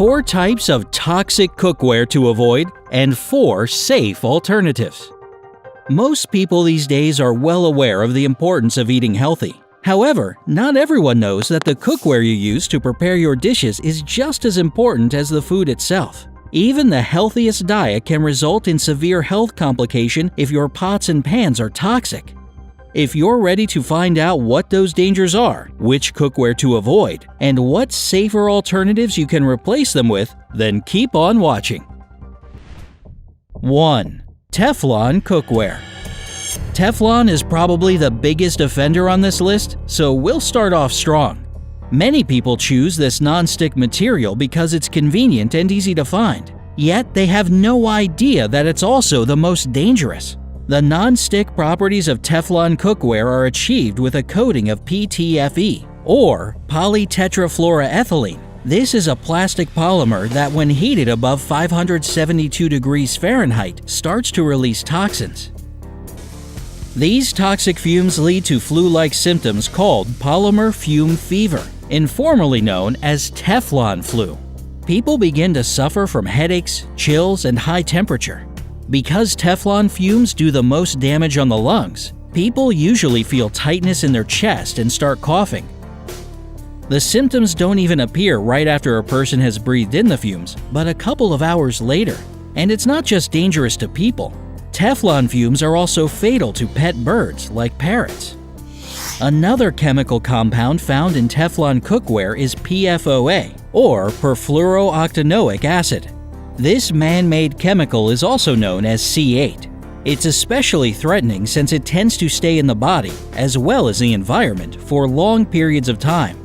4 types of toxic cookware to avoid, and 4 safe alternatives. Most people these days are well aware of the importance of eating healthy. However, not everyone knows that the cookware you use to prepare your dishes is just as important as the food itself. Even the healthiest diet can result in severe health complication if your pots and pans are toxic. If you're ready to find out what those dangers are, which cookware to avoid, and what safer alternatives you can replace them with, then keep on watching. 1. Teflon cookware. Teflon is probably the biggest offender on this list, so we'll start off strong. Many people choose this non-stick material because it's convenient and easy to find. Yet they have no idea that it's also the most dangerous. The non-stick properties of Teflon cookware are achieved with a coating of PTFE, or polytetrafluoroethylene. This is a plastic polymer that, when heated above 572 degrees Fahrenheit, starts to release toxins. These toxic fumes lead to flu-like symptoms called polymer fume fever, informally known as Teflon flu. People begin to suffer from headaches, chills, and high temperature. Because Teflon fumes do the most damage on the lungs, people usually feel tightness in their chest and start coughing. The symptoms don't even appear right after a person has breathed in the fumes, but a couple of hours later. And it's not just dangerous to people. Teflon fumes are also fatal to pet birds like parrots. Another chemical compound found in Teflon cookware is PFOA, or perfluorooctanoic acid. This man-made chemical is also known as C8. It's especially threatening since it tends to stay in the body, as well as the environment, for long periods of time.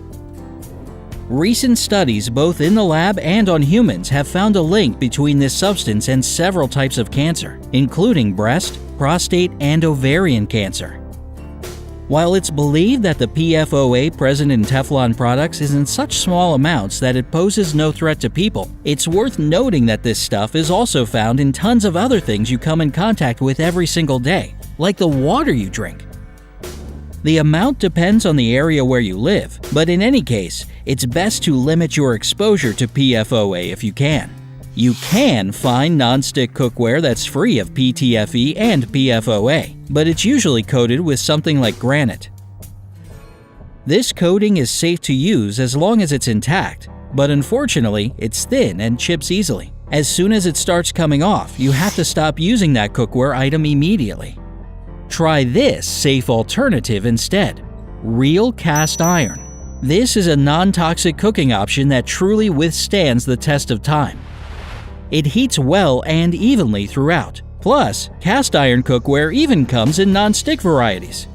Recent studies both in the lab and on humans have found a link between this substance and several types of cancer, including breast, prostate, and ovarian cancer. While it's believed that the PFOA present in Teflon products is in such small amounts that it poses no threat to people, it's worth noting that this stuff is also found in tons of other things you come in contact with every single day, like the water you drink. The amount depends on the area where you live, but in any case, it's best to limit your exposure to PFOA if you can. You can find non-stick cookware that's free of PTFE and PFOA, but it's usually coated with something like granite. This coating is safe to use as long as it's intact, but unfortunately, it's thin and chips easily. As soon as it starts coming off, you have to stop using that cookware item immediately. Try this safe alternative instead: real cast iron. This is a non-toxic cooking option that truly withstands the test of time. It heats well and evenly throughout. Plus, cast iron cookware even comes in non-stick varieties.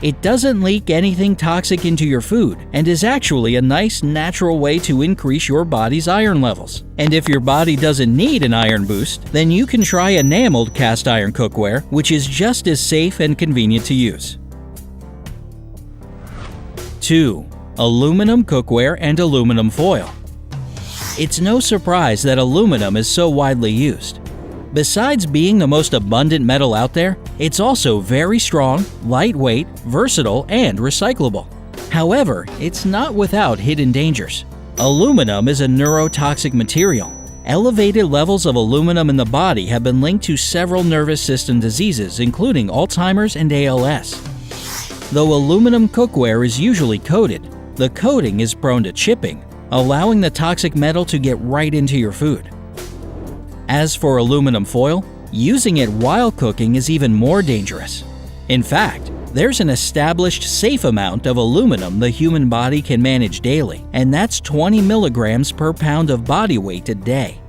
It doesn't leak anything toxic into your food and is actually a nice natural way to increase your body's iron levels. And if your body doesn't need an iron boost, then you can try enameled cast iron cookware, which is just as safe and convenient to use. 2. Aluminum cookware and aluminum foil. It's no surprise that aluminum is so widely used. Besides being the most abundant metal out there, it's also very strong, lightweight, versatile, and recyclable. However, it's not without hidden dangers. Aluminum is a neurotoxic material. Elevated levels of aluminum in the body have been linked to several nervous system diseases, including Alzheimer's and ALS. Though aluminum cookware is usually coated, the coating is prone to chipping, allowing the toxic metal to get right into your food. As for aluminum foil, using it while cooking is even more dangerous. In fact, there's an established safe amount of aluminum the human body can manage daily, and that's 20 milligrams per pound of body weight a day.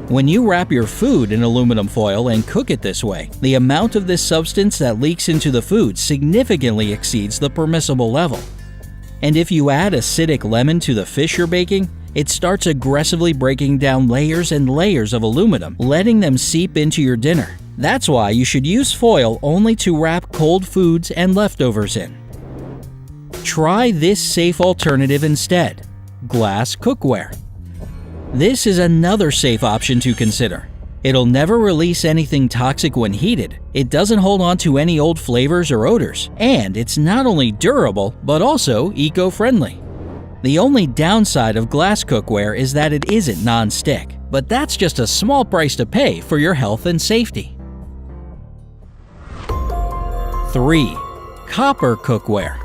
When you wrap your food in aluminum foil and cook it this way, the amount of this substance that leaks into the food significantly exceeds the permissible level. And if you add acidic lemon to the fish you're baking, it starts aggressively breaking down layers and layers of aluminum, letting them seep into your dinner. That's why you should use foil only to wrap cold foods and leftovers in. Try this safe alternative instead: glass cookware. This is another safe option to consider. It'll never release anything toxic when heated, it doesn't hold on to any old flavors or odors, and it's not only durable, but also eco-friendly. The only downside of glass cookware is that it isn't non-stick, but that's just a small price to pay for your health and safety. 3. Copper cookware.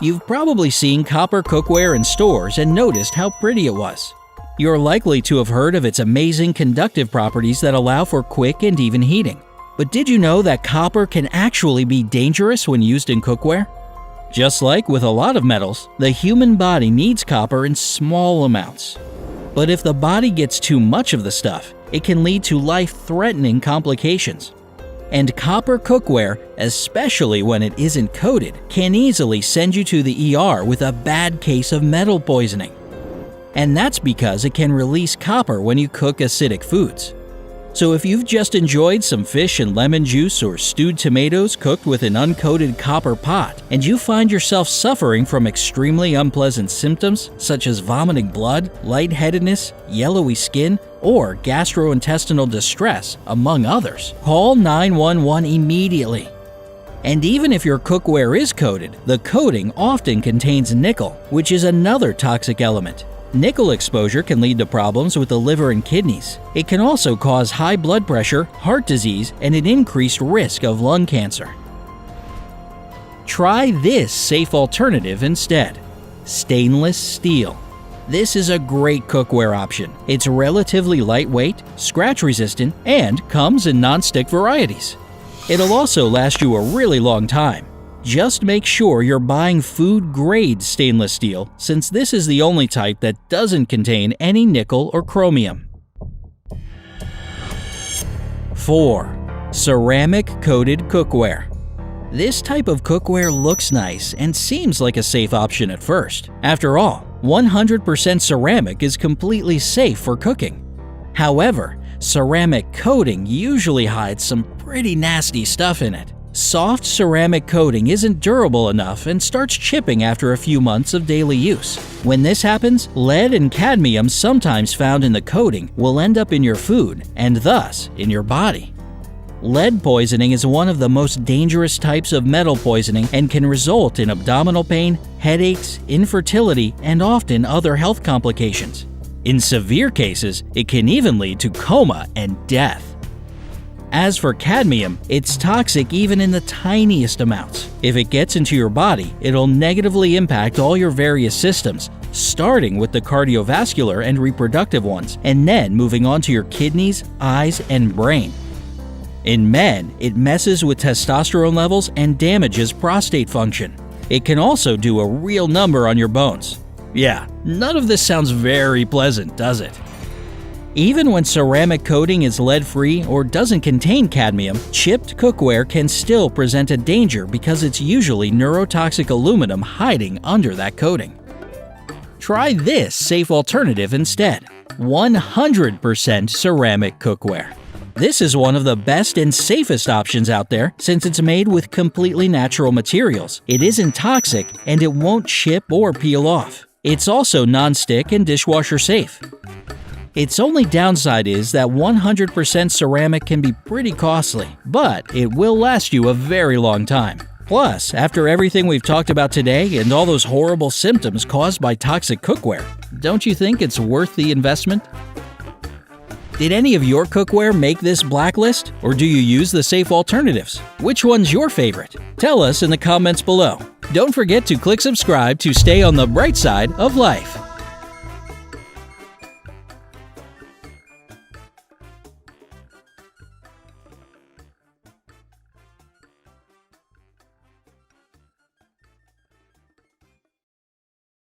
You've probably seen copper cookware in stores and noticed how pretty it was. You're likely to have heard of its amazing conductive properties that allow for quick and even heating. But did you know that copper can actually be dangerous when used in cookware? Just like with a lot of metals, the human body needs copper in small amounts. But if the body gets too much of the stuff, it can lead to life-threatening complications. And copper cookware, especially when it isn't coated, can easily send you to the ER with a bad case of metal poisoning. And that's because it can release copper when you cook acidic foods. So if you've just enjoyed some fish and lemon juice or stewed tomatoes cooked with an uncoated copper pot, and you find yourself suffering from extremely unpleasant symptoms such as vomiting blood, lightheadedness, yellowy skin, or gastrointestinal distress, among others, call 911 immediately. And even if your cookware is coated, the coating often contains nickel, which is another toxic element. Nickel exposure can lead to problems with the liver and kidneys. It can also cause high blood pressure, heart disease, and an increased risk of lung cancer. Try this safe alternative instead: stainless steel. This is a great cookware option. It's relatively lightweight, scratch-resistant, and comes in non-stick varieties. It'll also last you a really long time. Just make sure you're buying food-grade stainless steel, since this is the only type that doesn't contain any nickel or chromium. 4. Ceramic-coated cookware. This type of cookware looks nice and seems like a safe option at first. After all, 100% ceramic is completely safe for cooking. However, ceramic coating usually hides some pretty nasty stuff in it. Soft ceramic coating isn't durable enough and starts chipping after a few months of daily use. When this happens, lead and cadmium sometimes found in the coating will end up in your food and thus in your body. Lead poisoning is one of the most dangerous types of metal poisoning and can result in abdominal pain, headaches, infertility, and often other health complications. In severe cases, it can even lead to coma and death. As for cadmium, it's toxic even in the tiniest amounts. If it gets into your body, it'll negatively impact all your various systems, starting with the cardiovascular and reproductive ones, and then moving on to your kidneys, eyes, and brain. In men, it messes with testosterone levels and damages prostate function. It can also do a real number on your bones. Yeah, none of this sounds very pleasant, does it? Even when ceramic coating is lead-free or doesn't contain cadmium, chipped cookware can still present a danger because it's usually neurotoxic aluminum hiding under that coating. Try this safe alternative instead: 100% ceramic cookware. This is one of the best and safest options out there since it's made with completely natural materials. It isn't toxic and it won't chip or peel off. It's also non-stick and dishwasher safe. Its only downside is that 100% ceramic can be pretty costly, but it will last you a very long time. Plus, after everything we've talked about today and all those horrible symptoms caused by toxic cookware, don't you think it's worth the investment? Did any of your cookware make this blacklist, or do you use the safe alternatives? Which one's your favorite? Tell us in the comments below. Don't forget to click subscribe to stay on the bright side of life.